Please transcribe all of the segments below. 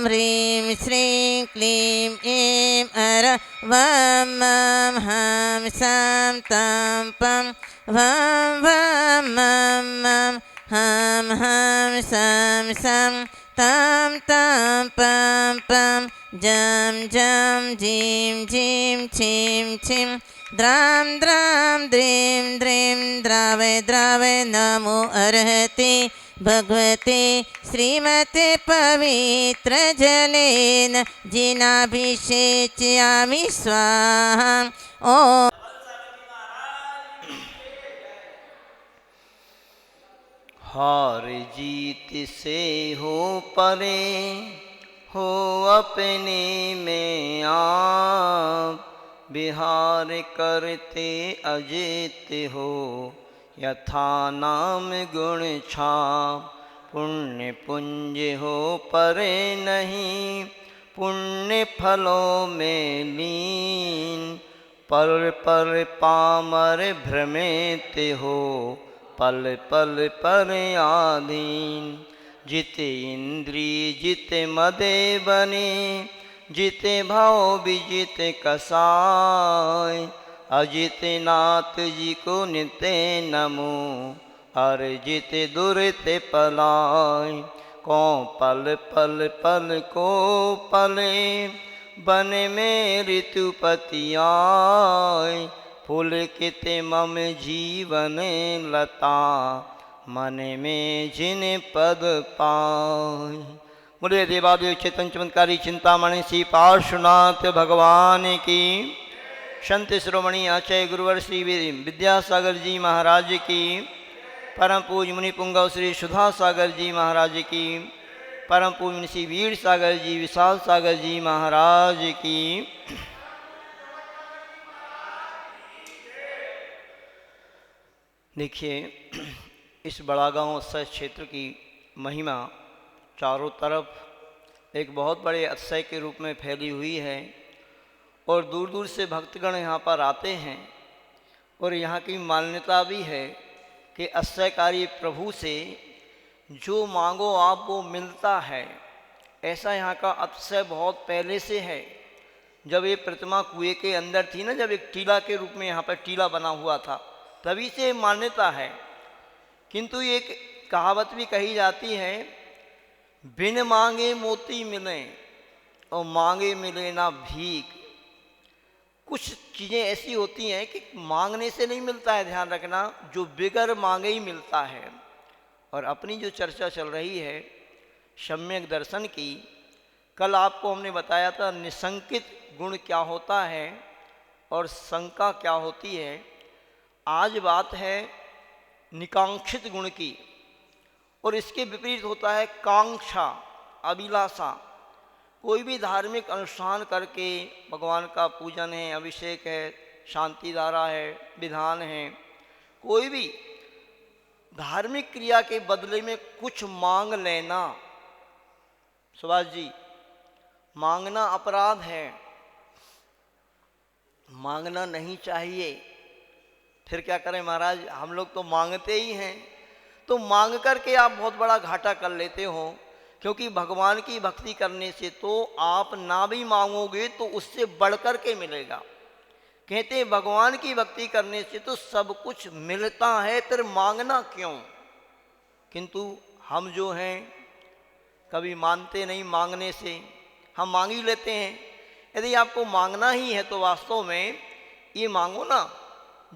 ह्रीं श्रीं क्लीं ऐं वं मं हं सं तं पं वं वं मं मं हं हं सं सं तं तं पं पं जं जं जीं जीं छिं छिं द्रां द्रां द्रीं द्रीं द्रावय द्रावय नमो अर्हते भगवते श्रीमते पवित्रजलेन जिनाभिषेचयामि स्वाहा। ॐ हार जीत से हो परे हो अपने में आप, विहार करते अजित हो यथा नाम गुण छाप। पुण्य पुंज हो परे नहीं पुण्य फलों में लीन, पल पल पामर भ्रमित हो पल पल पर आधीन। जित इंद्री जित मदे बने जिते भाव विजित कसाय, अजित नाथ जी को नित्य नमो अर्जित दुरित पलाय। को पल पल पल को पले बन में ऋतुपति आय, पुलकित मम जीवन लता मन में जिन पद पाय। मुरे देवादेव चेतन चमत्कारी चिंतामणि श्री पार्श्वनाथ भगवान की, संत शिरोमणि आचार्य गुरुवर श्री विद्यासागर जी महाराज की, परम पूज्य मुनि पुंगव श्री सुधा सागर जी महाराज की, परम पूज्य मुनि श्री वीर सागर जी विशाल सागर जी महाराज की। देखिए, इस बड़ा गांव अक्षय क्षेत्र की महिमा चारों तरफ एक बहुत बड़े अक्षय के रूप में फैली हुई है और दूर दूर से भक्तगण यहाँ पर आते हैं। और यहाँ की मान्यता भी है कि अक्षयकारी प्रभु से जो मांगो आप वो मिलता है। ऐसा यहाँ का अक्षय बहुत पहले से है। जब ये प्रतिमा कुएं के अंदर थी ना, जब एक टीला के रूप में यहाँ पर टीला बना हुआ था, तभी से मान्यता है। किंतु एक कहावत भी कही जाती है, बिन मांगे मोती मिले और मांगे मिले ना भीख। कुछ चीज़ें ऐसी होती हैं कि मांगने से नहीं मिलता है, ध्यान रखना, जो बिगर मांगे ही मिलता है। और अपनी जो चर्चा चल रही है सम्यक दर्शन की, कल आपको हमने बताया था निसंकित गुण क्या होता है और शंका क्या होती है। आज बात है निकांक्षित गुण की, और इसके विपरीत होता है कांक्षा, अभिलाषा। कोई भी धार्मिक अनुष्ठान करके, भगवान का पूजन है, अभिषेक है, शांति धारा है, विधान है, कोई भी धार्मिक क्रिया के बदले में कुछ मांग लेना, सुभाष जी, मांगना अपराध है, मांगना नहीं चाहिए। फिर क्या करें महाराज, हम लोग तो मांगते ही हैं। तो मांग करके आप बहुत बड़ा घाटा कर लेते हो, क्योंकि भगवान की भक्ति करने से तो आप ना भी मांगोगे तो उससे बढ़कर के मिलेगा। कहते हैं भगवान की भक्ति करने से तो सब कुछ मिलता है, फिर मांगना क्यों। किंतु हम जो हैं कभी मानते नहीं, मांगने से हम मांग ही लेते हैं। यदि आपको मांगना ही है तो वास्तव में ये मांगो ना,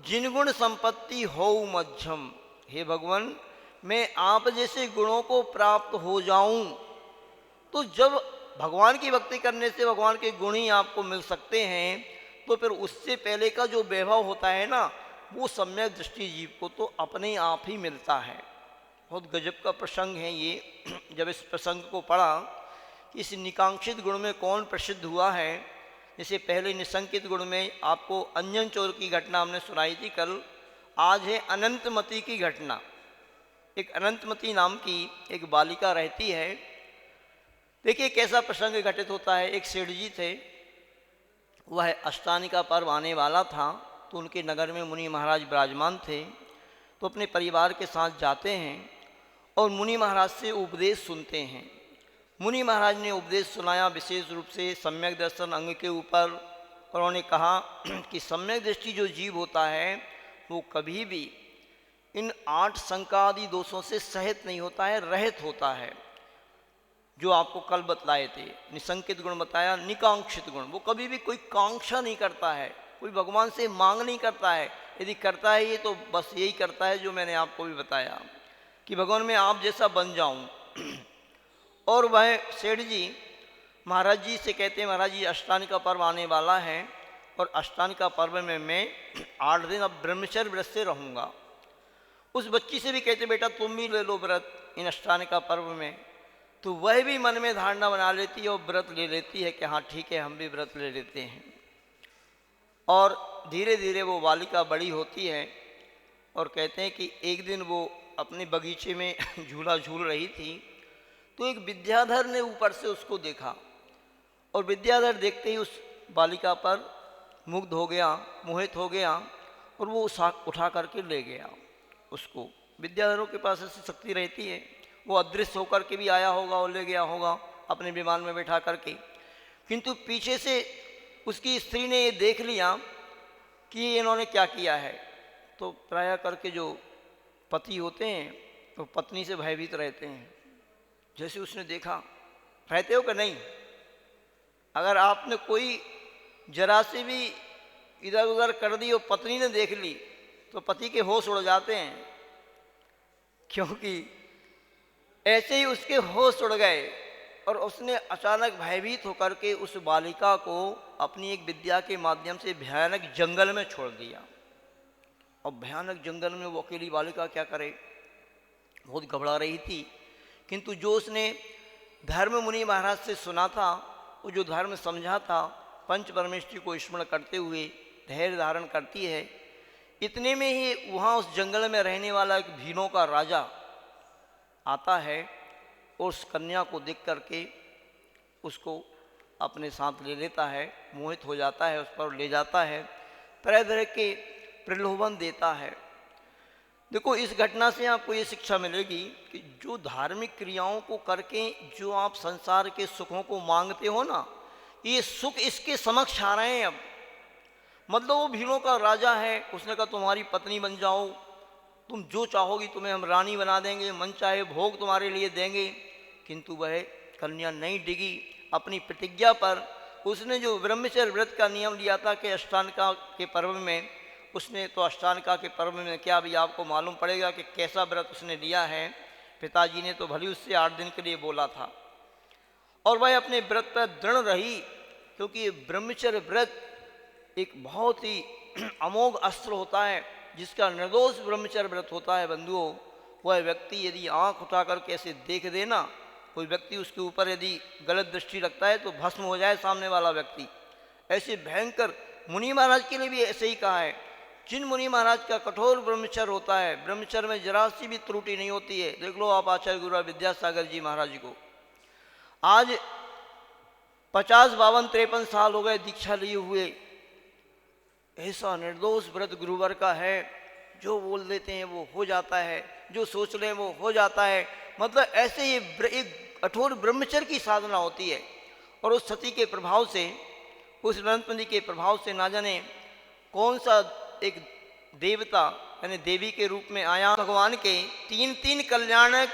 जिन गुण संपत्ति हो मध्यम, हे भगवान मैं आप जैसे गुणों को प्राप्त हो जाऊं। तो जब भगवान की भक्ति करने से भगवान के गुण ही आपको मिल सकते हैं, तो फिर उससे पहले का जो वैभव होता है ना, वो सम्यक दृष्टि जीव को तो अपने आप ही मिलता है। बहुत गजब का प्रसंग है ये। जब इस प्रसंग को पढ़ा कि इस निकांक्षित गुण में कौन प्रसिद्ध हुआ है, जैसे पहले निसंकित गुण में आपको अंजन चोर की घटना हमने सुनाई थी कल। आज है अनंतमती की घटना। एक अनंतमती नाम की एक बालिका रहती है। देखिए कैसा प्रसंग घटित होता है। एक सेठ जी थे, वह अष्टानी का पर्व आने वाला था, तो उनके नगर में मुनि महाराज विराजमान थे। तो अपने परिवार के साथ जाते हैं और मुनि महाराज से उपदेश सुनते हैं। मुनि महाराज ने उपदेश सुनाया विशेष रूप से सम्यक दर्शन अंग के ऊपर। और उन्होंने कहा कि सम्यक दृष्टि जो जीव होता है वो कभी भी इन 8 संकादि दोषों से सहित नहीं होता है, रहित होता है। जो आपको कल बतलाए थे, निसंकित गुण बताया, निकांक्षित गुण, वो कभी भी कोई कांक्षा नहीं करता है, कोई भगवान से मांग नहीं करता है। यदि करता है ये तो बस यही करता है जो मैंने आपको भी बताया कि भगवान मैं आप जैसा बन जाऊं। और वह सेठ जी महाराज जी से कहते हैं, महाराज जी अष्टांग का पर्व आने वाला है और अष्टांग का पर्व में मैं 8 दिन अब ब्रह्मचर्य व्रत से रहूँगा। उस बच्ची से भी कहते बेटा तुम भी ले लो व्रत इन अष्टांग का पर्व में। तो वह भी मन में धारणा बना लेती है और व्रत ले लेती है कि हाँ ठीक है हम भी व्रत ले लेते हैं। और धीरे धीरे वो बालिका बड़ी होती है और कहते हैं कि एक दिन वो अपने बगीचे में झूला झूल रही थी तो एक विद्याधर ने ऊपर से उसको देखा और विद्याधर देखते ही उस बालिका पर मुग्ध हो गया, मोहित हो गया और वो उठा करके ले गया उसको। विद्याधरों के पास ऐसी शक्ति रहती है, वो अदृश्य होकर के भी आया होगा और ले गया होगा अपने विमान में बैठा करके। किंतु पीछे से उसकी स्त्री ने ये देख लिया कि इन्होंने क्या किया है। तो प्रायः करके जो पति होते हैं तो पत्नी से भयभीत रहते हैं। जैसे उसने देखा, रहते हो कि नहीं, अगर आपने कोई जरा से भी इधर उधर कर दी और पत्नी ने देख ली तो पति के होश उड़ जाते हैं, क्योंकि ऐसे ही उसके होश उड़ गए और उसने अचानक भयभीत होकर के उस बालिका को अपनी एक विद्या के माध्यम से भयानक जंगल में छोड़ दिया। और भयानक जंगल में वो अकेली बालिका क्या करे, बहुत घबरा रही थी। किंतु जो उसने धर्म मुनि महाराज से सुना था, वो जो धर्म समझा था, पंच परमेष्टि को स्मरण करते हुए धैर्य धारण करती है। इतने में ही वहाँ उस जंगल में रहने वाला एक भीलों का राजा आता है और उस कन्या को देख करके उसको अपने साथ ले लेता है, मोहित हो जाता है, उस पर ले जाता है, तरह तरह के प्रलोभन देता है। देखो इस घटना से आपको ये शिक्षा मिलेगी कि जो धार्मिक क्रियाओं को करके जो आप संसार के सुखों को मांगते हो ना, ये सुख इसके समक्ष आ रहे हैं अब। मतलब वो भीलों का राजा है, उसने कहा तुम्हारी पत्नी बन जाओ, तुम जो चाहोगी तुम्हें हम रानी बना देंगे, मन चाहे भोग तुम्हारे लिए देंगे। किंतु वह कन्या नहीं डिगी अपनी प्रतिज्ञा पर। उसने जो ब्रह्मचर्य व्रत का नियम लिया था कि अष्टांगिका के पर्व में, उसने तो अष्टांगिका के पर्व में क्या भी आपको मालूम पड़ेगा कि कैसा व्रत उसने लिया है। पिताजी ने तो भली उससे 8 दिन के लिए बोला था और वह अपने व्रत पर दृढ़ रही, क्योंकि ये ब्रह्मचर्य व्रत एक बहुत ही अमोघ अस्त्र होता है जिसका निर्दोष ब्रह्मचर्य व्रत होता है। बंधुओं, वह व्यक्ति यदि आंख उठाकर कैसे देख देना, कोई व्यक्ति उसके ऊपर यदि गलत दृष्टि रखता है तो भस्म हो जाए सामने वाला व्यक्ति। ऐसे भयंकर मुनि महाराज के लिए भी ऐसे ही कहा है। जिन मुनि महाराज का कठोर ब्रह्मचर्य होता है, ब्रह्मचर्य में जरा सी भी त्रुटि नहीं होती है। देख लो आप आचार्य गुरु विद्यासागर जी महाराज को, आज 50, 52, 53 साल हो गए दीक्षा लिए हुए। ऐसा निर्दोष व्रत गुरुवर का है, जो बोल देते हैं वो हो जाता है, जो सोच लें वो हो जाता है। मतलब ऐसे ये एक कठोर ब्रह्मचर्य की साधना होती है। और उस सती के प्रभाव से, उस नंदपंथी के प्रभाव से ना जाने कौन सा एक देवता यानी देवी के रूप में आया। भगवान के 3 कल्याणक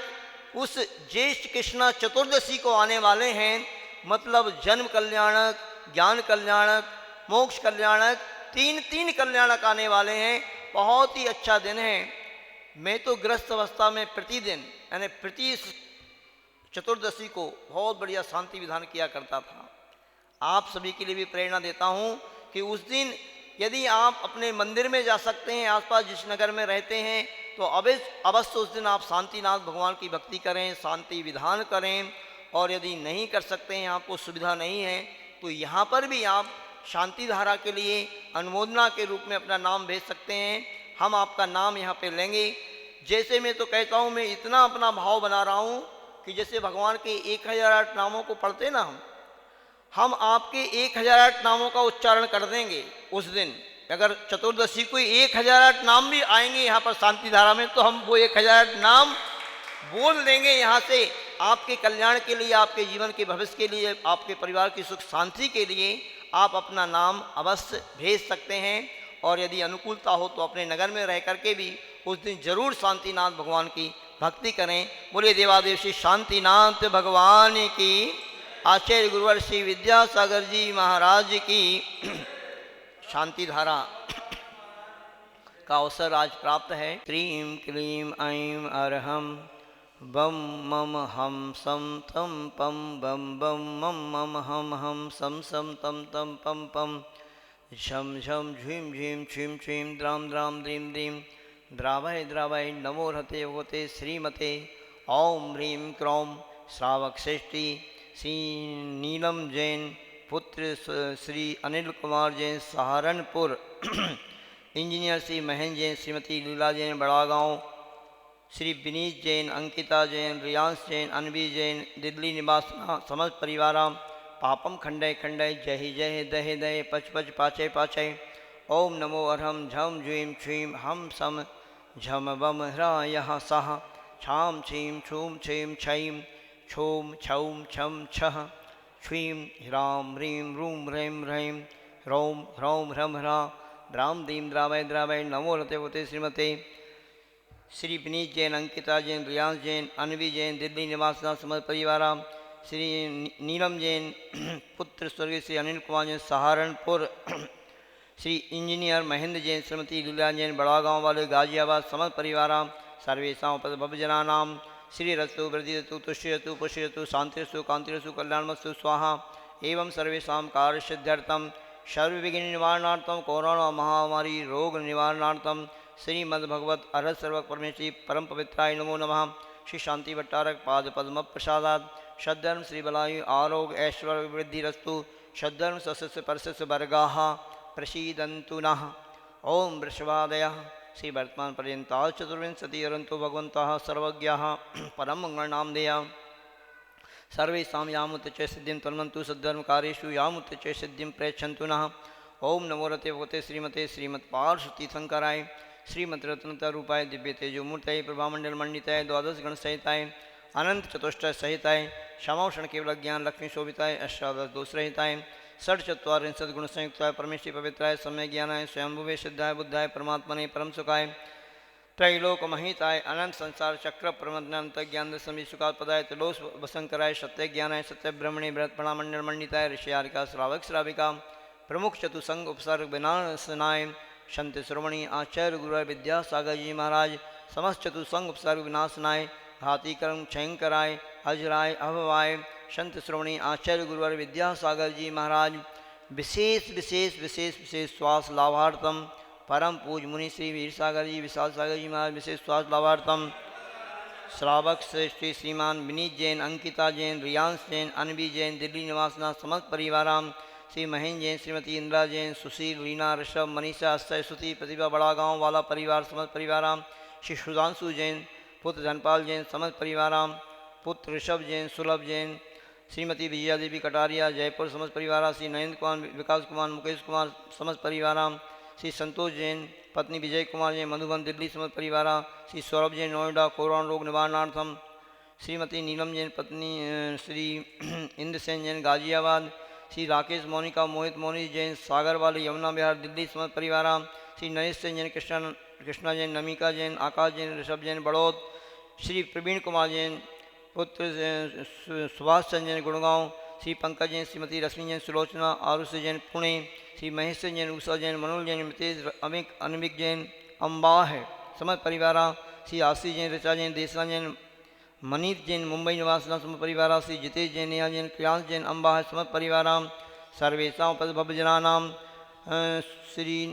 उस ज्येष्ठ कृष्णा चतुर्दशी को आने वाले हैं। मतलब जन्म कल्याणक, ज्ञान कल्याणक, मोक्ष कल्याणक, 3 कल्याणक आने वाले हैं। बहुत ही अच्छा दिन है। मैं तो ग्रस्त अवस्था में प्रतिदिन यानी प्रति चतुर्दशी को बहुत बढ़िया शांति विधान किया करता था। आप सभी के लिए भी प्रेरणा देता हूँ कि उस दिन यदि आप अपने मंदिर में जा सकते हैं, आसपास जिस नगर में रहते हैं, तो अवश्य उस दिन आप शांतिनाथ भगवान की भक्ति करें, शांति विधान करें। और यदि नहीं कर सकते हैं, आपको सुविधा नहीं है, तो यहाँ पर भी आप शांति धारा के लिए अनुमोदना के रूप में अपना नाम भेज सकते हैं। हम आपका नाम यहाँ पे लेंगे। जैसे मैं तो कहता हूँ, मैं इतना अपना भाव बना रहा हूँ कि जैसे भगवान के 1008 नामों को पढ़ते ना हम आपके 1008 नामों का उच्चारण कर देंगे उस दिन। अगर चतुर्दशी को 1008 नाम भी आएंगे यहाँ पर शांति धारा में, तो हम वो 1008 नाम बोल देंगे यहाँ से आपके कल्याण के लिए, आपके जीवन के भविष्य के लिए, आपके परिवार की सुख शांति के लिए आप अपना नाम अवश्य भेज सकते हैं। और यदि अनुकूलता हो तो अपने नगर में रह करके भी उस दिन जरूर शांतिनाथ भगवान की भक्ति करें। बोले देवादेव श्री शांतिनाथ भगवान की, आचार्य गुरुवर श्री विद्यासागर जी महाराज की शांति धारा का अवसर आज प्राप्त है। क्रीं क्लीं ऐं अरहं बम मम हम सम तम पम बम बम मम मम हम सम सम तम तम पम पम झम झम झीं झीं छीं छीं द्राम द्राम द्रीं द्रीं द्रावय द्रावय नमो रते होते श्रीमते ओम ह्रीं क्रौं श्रावक श्रेष्ठी श्री नीलम जैन पुत्र श्री अनिल कुमार जैन सहारनपुर, इंजीनियर श्री महेंद्र जैन, श्रीमती लीला जैन बड़ागांव, श्री विनीत जैन, अंकिता जैन, रियांश जैन, अनवी जैन, दिल्ली निवास समस्त परिवाराम पापम खंडय खंडय जय जय दहे दहे पच पच पाचय पाचय। ओम नमो अरहम झम झीं छीं हम सम झम बम ह्राय सह छाम छीं छूम छीं छईं छूम छौम छम छः छ्वीं ह्रां ह्रीं रूं ह्रैं ह्रैं ह्रौं ह्रौं ह्रम ह्रा द्राम दीं द्रावय द्रावय नमो रते होते श्रीमते श्री विनीत जैन, अंकिता जैन, रियांश जैन, अनवी जैन, दिल्ली निवास समस्त परिवारा, श्री नीलम जैन पुत्र स्वर्गीय श्री अनिल कुमार जैन सहारनपुर, श्री इंजीनियर महेंद्र जैन, श्रीमती लीला जैन बड़ागांव वाले गाजियाबाद समस्त परिवारा, सर्वेशा भवजनानाम श्री रस्तु वृद्धिरतु तुष्यतु पुष्यतु शांतिरस्तु कांतिरस्तु कल्याणमस्तु स्वाहा। एवं सर्वेषां कार्यसिद्ध्यर्थं सर्वविघ्न निवारणार्थं कोरोना महामारी रोग निवारणार्थं श्रीमद्भगवत अरहत सर्वक परमेश्वरी परम पवित्राय नमो नमः। श्री शांति भट्टारक पाद पद्म प्रसादात सद्धर्म श्री बलायु आरोग्य ऐश्वर्य वृद्धिरस्तु सद्धर्म सस्य परस्य वर्गाः प्रसीदन्तु नः। ओम वृषभादयः श्री वर्तमान पर्यंता चतुर्विंशति अरंतो भगवन्तः सर्वज्ञः परम मंगलनामधेया सर्वेषां यामुत च सिद्धिं तन्वन्तु सद्धर्म कार्येषु यामुत च सिद्धिं प्रयच्छन्तु नः। ओम नमो रते भगवते श्रीमते श्रीमत्पार्श्वतीर्थंकराय श्रीमद्रत्नतरूपाय दिव्य तेजोमूर्तये प्रभामंडल मंडिताय द्वादश गण सहिताय अनंत चतुष्टय सहिताय क्षमाषण केवल ज्ञान लक्ष्मी शोभिताय अष्टादश दोष रहिताय षट्चत्वारिंशत् गुण संयुक्ताय परमेश्वरी पवित्राय सम्य ज्ञानाय स्वयंभुवे सिद्धाय बुद्धाय परमात्मने परम सुखाय त्रैलोक महिताय अनंत संसार चक्र प्रमदनंत ज्ञान समीसुकाल पदाय त्रिलोक वसंकराय सत्य ज्ञानाय सत्य ब्रह्मणे बृहत प्रणामंडल मंडिताय ऋषियारिका श्रावक श्राविका प्रमुख चतुसंग उपसर्ग विनाशनाय संत श्रवणी आचार्य गुरु विद्यासागर जी महाराज समस्त चतुसंग उपसर्ग विनाशनाय घाती कर्म क्षयंकराय अजराय अभवाय संत श्रवणी आचार्य गुरुवर विद्यासागर जी महाराज विशेष विशेष विशेष विशेष श्वास लाभार्थम परम पूज मुनि श्री वीर सागर जी विशाल सागर जी महाराज विशेष श्वास लाभार्थम श्रावक श्रेष्ठी श्रीमान विनीत जैन, अंकिता जैन, रियांश जैन, अनवी जैन, दिल्ली निवासना समस्त परिवाराम श्री महेंद्र जैन, श्रीमती इंदिरा जैन, सुशील, रीना, ऋषभ, मनीषा, अक्षय, श्रुति, प्रतिभा बड़ागांव वाला परिवार समस्त परिवाराम श्री सुधांशु जैन, पुत्र धनपाल जैन, समस्त परिवाराम पुत्र ऋषभ जैन, सुलभ जैन, श्रीमती विजया देवी कटारिया जयपुर समस्त परिवारा, श्री नरेंद्र कुमार, विकास कुमार, मुकेश कुमार समस्त परिवाराम, श्री संतोष जैन, पत्नी विजय कुमार जैन, मधुबन दिल्ली समस्त परिवारा, श्री सौरभ जैन, नोएडा कोरोना रोग निवारणार्थम, श्रीमती नीलम जैन, पत्नी श्री इंद्र सेन जैन, गाजियाबाद, श्री राकेश मोनिका मोहित मोनी जैन, सागर वाले यमुना बिहार दिल्ली समस्त परिवारा, श्री नरेश सेन जैन, कृष्णा जैन, नमिका जैन, आकाश जैन, ऋषभ जैन, बड़ौद, श्री प्रवीण कुमार जैन, पुत्र सुभाष चंद्र जैन, गुड़गांव, श्री पंकज जैन, श्रीमती रश्मि जैन, सुलोचना, आरुष जैन, पुणे, श्री महेश जैन, उषा जैन, मनोज जैन, मितेश, अमिक, अनविक जैन, अम्बा है समस्त परिवारा, श्री आशीष जैन, ऋचा जैन, देसला जैन, मनीत जैन, मुंबई निवासना समस्त परिवारा, श्री जितेश जैन, नेहा जैन, क्रियांश जैन, अम्बा है समस्त परिवाराम सर्वेशा भवजनानाम श्री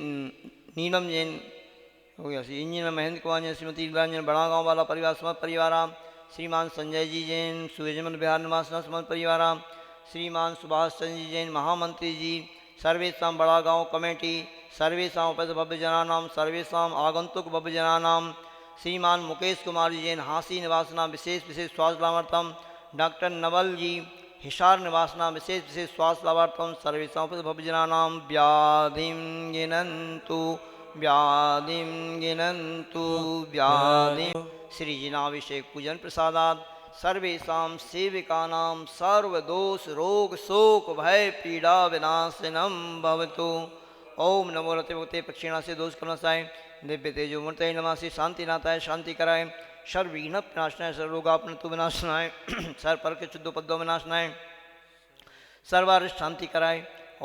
नीलम जैन हो गया, श्री इंजीनियर महेंद्र कुमार जैन, श्रीमती लीला जैन, बड़ागांव वाला परिवार समस्त परिवाराम, श्रीमान संजय जी जैन, सूर्यजमन बिहार निवासना समस्त परिवाराम, श्रीमान सुभाष चंद्र जी जैन, महामंत्री जी, सर्वेशा बड़ागांव कमेटी, सर्वेशा भव्यजनानाम, सर्वेशा आगंतुक भव्यजनानाम, श्रीमान मुकेश कुमार जी जैन, हांसी निवासना विशेष विशेष स्वास्थ्य लाभार्थम, डॉक्टर नवल जी हिसार निवासना विशेष विशेष स्वास्थ्य लाभार्थम, सर्वेशा भव्यजनानाम व्याधिं गिनन्तु व्याधिं गिनन्तु व्याधिं श्री जिनाभिषेक पूजन प्रसादात सर्वेषां सेविकानां सर्वदोष रोग शोक भय पीड़ा विनाशनम भवतु। ओम नमो रते भगवते पक्षिणा से दोष कर्मसाय दिव्य तेजो मूर्तये नमः। से शांति नाथाय शांति कराय सर्वविघ्न विनाशनाय सर्वरोगापनतु विनाशनाय सर्वपर के शुद्धोपद्रव विनाशनाय सर्वारिष्ट शांति कराय।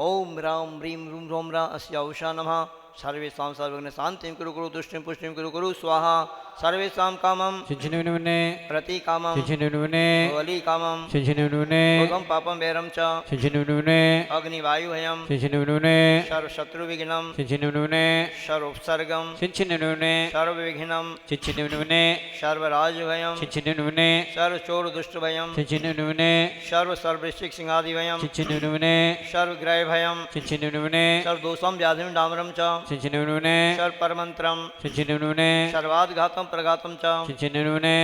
ओम राम ह्रीं रूम रोम रा अस्या उषा नमः। सर्वेषां सर्वज्ञ शांतिं कुरु कुरु तुष्टिं पुष्टिं कुरु कुरु स्वाहा। सर्वेषां कामं चिंचिनुने प्रति कामं चिंचिनुने बलि कामं चिंचिनुने भोगं पापं वैरं च चिंचिनुने अग्निवायुभयं चिंचिनुने सर्वशत्रुविघ्नं चिंचिनुने सर्वोपसर्गं चिंचिनुने सर्वविघ्नं चिंचिनुने सर्वराजभयं चिंचिनुने सर्वचोरदुष्टभयं चिंचिनुने सर्वसर्वृष्टिक सिंहादिभयं चिंचिनुने सर्वग्रहभयं चिंचिनुने सर्वदोषं व्याधिं डामरं च चिंचिनुने सर्वपरमन्त्रं चिंचिनुने सर्वाद्घातं प्रघातं च चिंचिनुने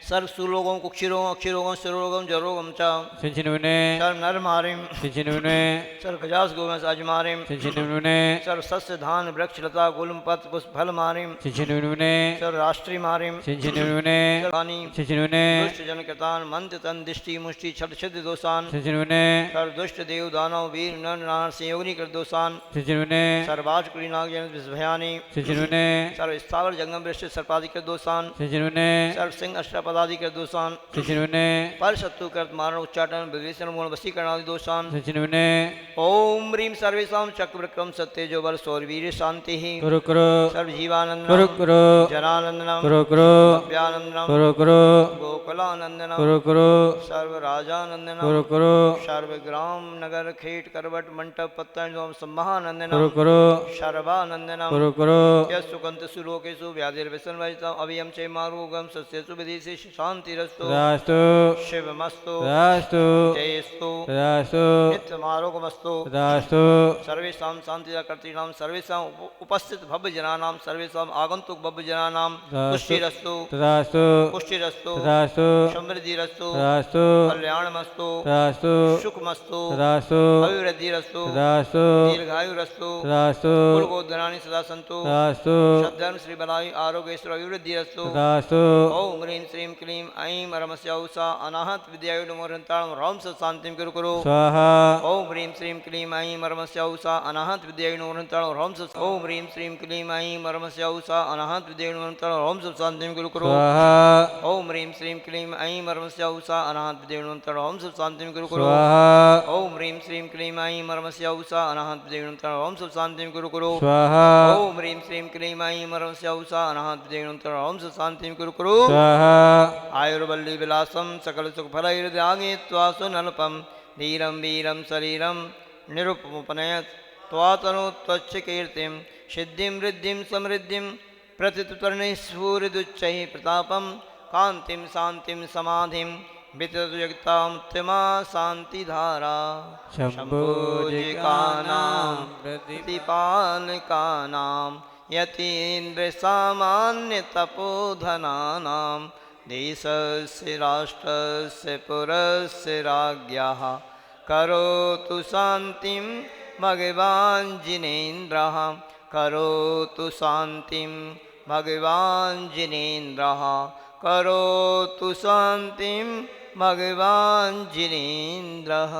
सर्वसुरोगं कुक्षिरोगं अक्षिरोगं शिरोगं जरोगं च चिंचिनुने सर्वनरमारिं चिंचिनुने सर्वगजास गोवंश अजमारिं चिंचिनुने सर्वसस्य धान वृक्ष लता गुलम पत्र पुष्प फल मारिं चिंचिनुने सर्वराष्ट्री मारिं चिंचिनुने सर्वानि चिंचिनुने दुष्ट जन कृतान मंत्र तन दिष्टि मुष्टि छट छिद्र दोषान चिंचिनुने सर्व दुष्ट देव दानव वीर नर नार संयोगिनी कर दोषान चिंचिनुने सर्वाज कुली नाग जन भयानी चिंचिनुने सर्व स्थावर जंगम वृक्ष सर्पादि कर दोषान चिंचिनुने सर्व सिंह अष्टपदादि कर दोषान चिंचिनुने पर शत्रु कृत मारण उच्चाटन विभीषण मूल वशीकरण आदि दोषान चिंचिनुने ओम ह्रीं सर्वेषां चक्रविक्रम सत्यजो बल सौरवीर शांति कुरु कुरु सर्व जीवानंद कुरु कुरु जनानंदनम कुरु कुरु भव्यानंदनम कुरु कुरु गोकुलानंदनम कुरु कुरु सर्व राजानंदनम कुरु कुरु सर्व ग्राम नगर खेट करवट मंडप पत्तन सम्मानंदनम कुरु कुरु सर्वानंदनम कुरु कुरु यस्सुकंत सुलोकेषु व्याधिर्विसन वैतम अभियम चे मारुगम सस्यसु विदिशि शांतिरस्तु रास्तु शिवमस्तु रास्तु जयस्तु रास्तु नित्यमारोगमस्तु रास्तु सर्वेषां शान्तिकर्तॄणां सर्वेषां उपस्थित भव्य जनानां सर्वेषां आगन्तुक भव्य जनानां पुष्टिरस्तु रास्तु पुष्टिरस्तु रास्तु समृद्धिरस्तु रास्तु कल्याणमस्तु रास्तु सुखमस्तु रास्तु अभिवृद्धिरस्तु रास्तु दीर्घायुरस्तु रास्तु कुलगोधनानि सदा सन्तु रास्तु सद्धर्म श्रीबलायु आरोग्येश्वर अभिवृद्धिरस्तु रास्तु ओम ह्रीं श्रीं क्लीं ऐं परमस्य उषा अनाहत विद्यायु नमोरन्तां राम शांतिं कुरु कुरु स्वाहा ओम ह्रीं श्रीं क्लीं ऐं परमस्य उषा अनाहत विद्यायु नमोरन्तां राम ओम ह्रीं श्रीं क्लीं ऐं परमस्य उषा अनाहत विद्यायु नमोरन्तां राम शांतिं कुरु कुरु स्वाहा ओम ह्रीं श्रीं क्लीं ऐं परमस्य उषा अनाहत विद्यायु नमोरन्तां राम शांतिं कुरु कुरु स्वाहा ओम ह्रीं श्रीं क्लीं ऐं परमस्य उषा अनाहत विद्यायु नमोरन्तां राम शांतिं कुरु कुरु स्वाहा ओम ह्रीं श्रीं क्लीं ऐं परमस्य उषा अनाहत विद्यायु नमोरन्तां राम शांतिं कुरु कुरु स्वाहा आयुर्वल्ली विलासं सकल सुख फलैर्द्यागे त्वासु नल्पं धीरं वीरं शरीरं निरुपमुपनयत् त्वातनु त्वच्च कीर्तिं सिद्धिं वृद्धिं समृद्धिं प्रतितुतरणैस्फूरिदुच्चैः प्रतापं कान्तिं शान्तिं समाधिं विततुजगतामुत्तमा शान्तिधारा शम्भोजिकानां प्रतिपालकानां यतीन्द्रसामान्यतपोधनानां देशस्य राष्ट्रस्य पुरस्य राज्ञः करोतु शान्तिं भगवान् जिनेन्द्रः करोतु शान्तिं भगवान् जिनेन्द्रः करोतु शान्तिं भगवान् जिनेन्द्रः।